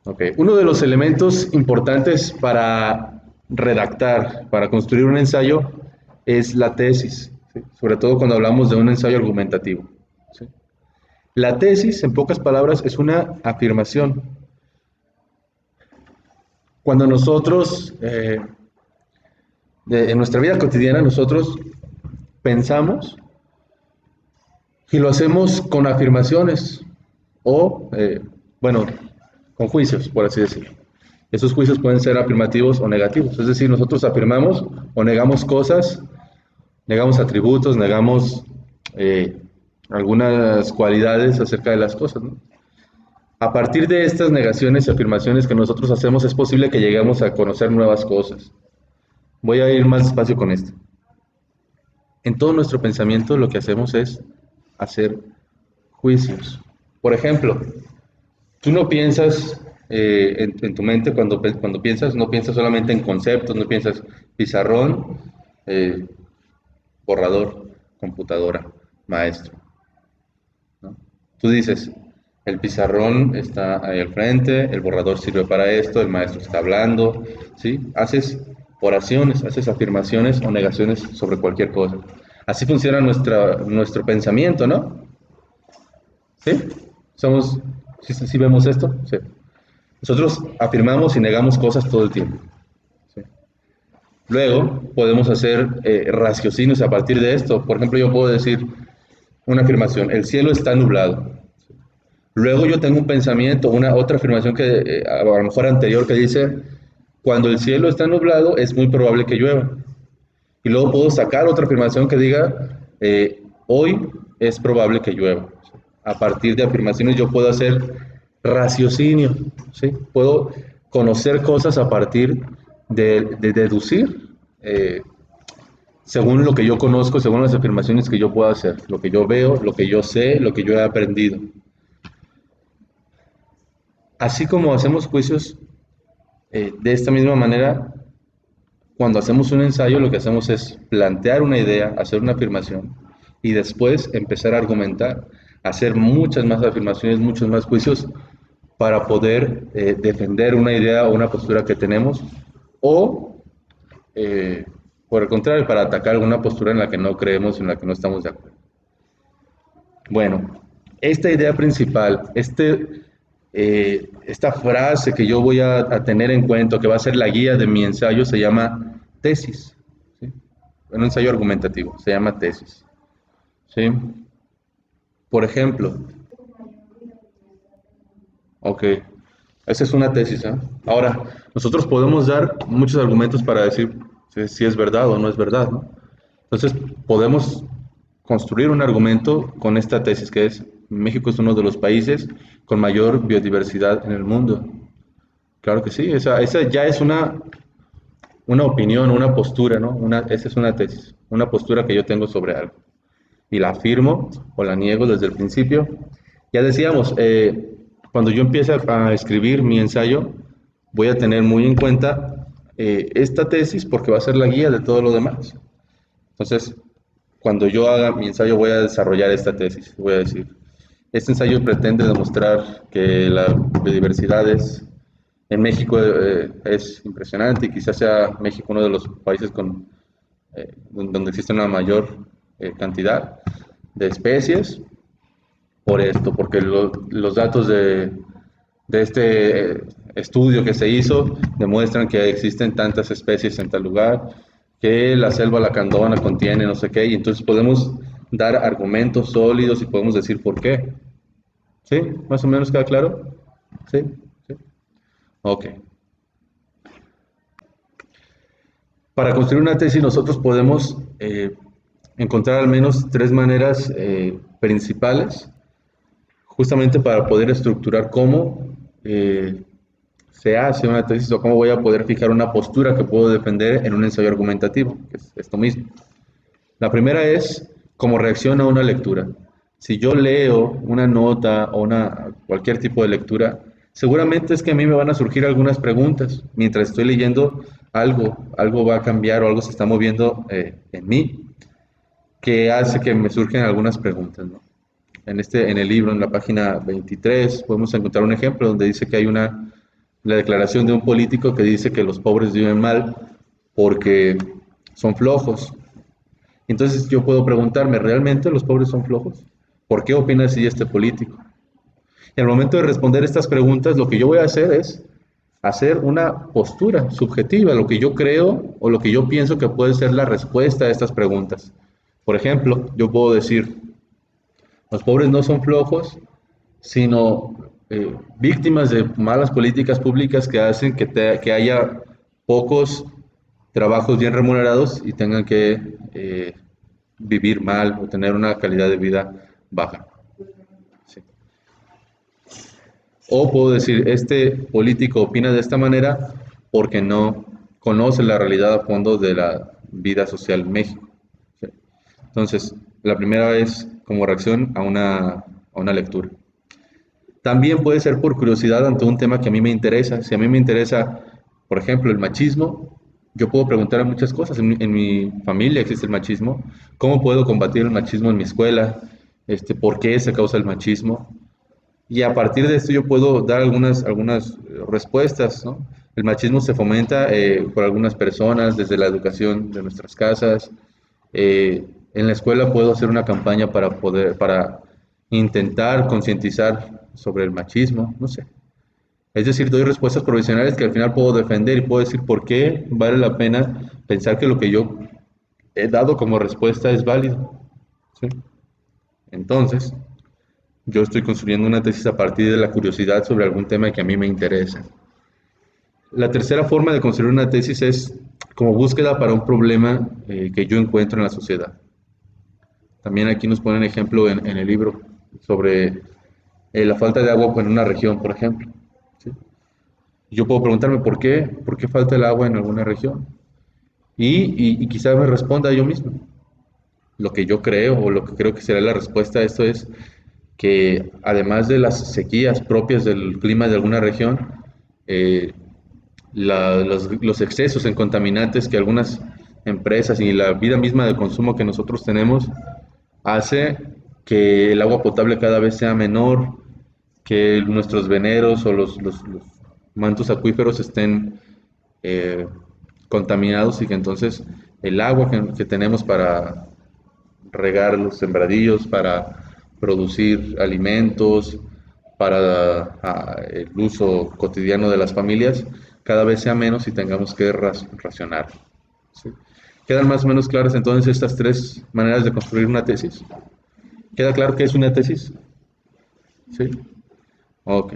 Ok, uno de los elementos importantes para redactar, para construir un ensayo, es la tesis, ¿sí? Sobre todo cuando hablamos de un ensayo argumentativo, ¿sí? La tesis, en pocas palabras, es una afirmación. Cuando nosotros, en nuestra vida cotidiana, nosotros pensamos y lo hacemos con afirmaciones o, bueno, con juicios, por así decirlo. Esos juicios pueden ser afirmativos o negativos, es decir, nosotros afirmamos o negamos cosas, negamos atributos, negamos eh, algunas cualidades acerca de las cosas, ¿no? A partir de estas negaciones y afirmaciones que nosotros hacemos, es posible que lleguemos a conocer nuevas cosas. Voy a ir más despacio con esto. En todo nuestro pensamiento lo que hacemos es hacer juicios. Por ejemplo, tú no piensas en tu mente cuando piensas, no piensas solamente en conceptos, no piensas pizarrón, eh, borrador, computadora, maestro, ¿no? Tú dices, el pizarrón está ahí al frente, el borrador sirve para esto, el maestro está hablando, ¿sí? Haces oraciones, haces afirmaciones o negaciones sobre cualquier cosa. Así funciona nuestro pensamiento, ¿no? ¿Sí? Somos, ¿sí vemos esto? Sí. Nosotros afirmamos y negamos cosas todo el tiempo, ¿sí? Luego podemos hacer raciocinios a partir de esto. Por ejemplo, yo puedo decir una afirmación, el cielo está nublado. Luego yo tengo un pensamiento, una otra afirmación que a lo mejor anterior que dice, cuando el cielo está nublado es muy probable que llueva. Y luego puedo sacar otra afirmación que diga, hoy es probable que llueva. A partir de afirmaciones yo puedo hacer raciocinio, ¿sí? Puedo conocer cosas a partir de deducir, según lo que yo conozco, según las afirmaciones que yo puedo hacer, lo que yo veo, lo que yo sé, lo que yo he aprendido. Así como hacemos juicios de esta misma manera, cuando hacemos un ensayo, lo que hacemos es plantear una idea, hacer una afirmación y después empezar a argumentar, hacer muchas más afirmaciones, muchos más juicios para poder defender una idea o una postura que tenemos o, eh, por el contrario, para atacar alguna postura en la que no creemos, en la que no estamos de acuerdo. Bueno, esta idea principal, esta frase que yo voy a tener en cuenta, que va a ser la guía de mi ensayo, se llama tesis, ¿sí? Un ensayo argumentativo, se llama tesis, ¿sí? Por ejemplo, ok, esa es una tesis, ¿eh? Ahora, nosotros podemos dar muchos argumentos para decir si es verdad o no es verdad, ¿no? Entonces, podemos construir un argumento con esta tesis, que es México es uno de los países con mayor biodiversidad en el mundo. Claro que sí, esa ya es una opinión, una postura, ¿no? Esa es una tesis, una postura que yo tengo sobre algo. Y la afirmo o la niego desde el principio. Ya decíamos, cuando yo empiece a escribir mi ensayo, voy a tener muy en cuenta esta tesis porque va a ser la guía de todo lo demás. Entonces, cuando yo haga mi ensayo voy a desarrollar esta tesis. Voy a decir, este ensayo pretende demostrar que la biodiversidad en México es impresionante y quizás sea México uno de los países donde existe una mayor cantidad de especies por esto, porque los datos de este estudio que se hizo demuestran que existen tantas especies en tal lugar, que la selva lacandona contiene no sé qué, y entonces podemos dar argumentos sólidos y podemos decir por qué. ¿Sí? ¿Más o menos queda claro? ¿Sí? ¿Sí? Ok. Para construir una tesis nosotros podemos encontrar al menos tres maneras principales justamente para poder estructurar cómo se hace una tesis o cómo voy a poder fijar una postura que puedo defender en un ensayo argumentativo, que es esto mismo. La primera es cómo reacciona a una lectura. Si yo leo una nota o cualquier tipo de lectura, seguramente es que a mí me van a surgir algunas preguntas. Mientras estoy leyendo algo va a cambiar o algo se está moviendo en mí, que hace que me surjan algunas preguntas, ¿no? En el libro, en la página 23, podemos encontrar un ejemplo donde dice que hay la declaración de un político que dice que los pobres viven mal porque son flojos. Entonces yo puedo preguntarme, ¿realmente los pobres son flojos? ¿Por qué opina así este político? Y al momento de responder estas preguntas, lo que yo voy a hacer es hacer una postura subjetiva, lo que yo creo o lo que yo pienso que puede ser la respuesta a estas preguntas. Por ejemplo, yo puedo decir, los pobres no son flojos, sino víctimas de malas políticas públicas que hacen que haya pocos trabajos bien remunerados y tengan que vivir mal o tener una calidad de vida baja. Sí. O puedo decir, este político opina de esta manera porque no conoce la realidad a fondo de la vida social en México. ¿Sí? Entonces, la primera es como reacción a una lectura. También puede ser por curiosidad ante un tema que a mí me interesa. Si a mí me interesa, por ejemplo, el machismo, yo puedo preguntar a muchas cosas. En mi familia existe el machismo. ¿Cómo puedo combatir el machismo en mi escuela? ¿Por qué se causa el machismo? Y a partir de esto yo puedo dar algunas respuestas, ¿no? El machismo se fomenta por algunas personas desde la educación de nuestras casas. En la escuela puedo hacer una campaña para intentar concientizar sobre el machismo, no sé. Es decir, doy respuestas profesionales que al final puedo defender y puedo decir por qué vale la pena pensar que lo que yo he dado como respuesta es válido. ¿Sí? Entonces, yo estoy construyendo una tesis a partir de la curiosidad sobre algún tema que a mí me interesa. La tercera forma de construir una tesis es como búsqueda para un problema que yo encuentro en la sociedad. También aquí nos ponen ejemplo en el libro sobre la falta de agua en una región, por ejemplo. ¿Sí? Yo puedo preguntarme por qué falta el agua en alguna región. Y quizás me responda yo mismo. Lo que yo creo o lo que creo que será la respuesta a esto es que además de las sequías propias del clima de alguna región, eh, los excesos en contaminantes que algunas empresas y la vida misma de consumo que nosotros tenemos hace que el agua potable cada vez sea menor, que nuestros veneros o los mantos acuíferos estén eh, contaminados y que entonces el agua que tenemos para regar los sembradíos, para producir alimentos, para el uso cotidiano de las familias, cada vez sea menos y tengamos que racionar. ¿Sí? ¿Quedan más o menos claras entonces estas tres maneras de construir una tesis? ¿Queda claro qué es una tesis? ¿Sí? Ok.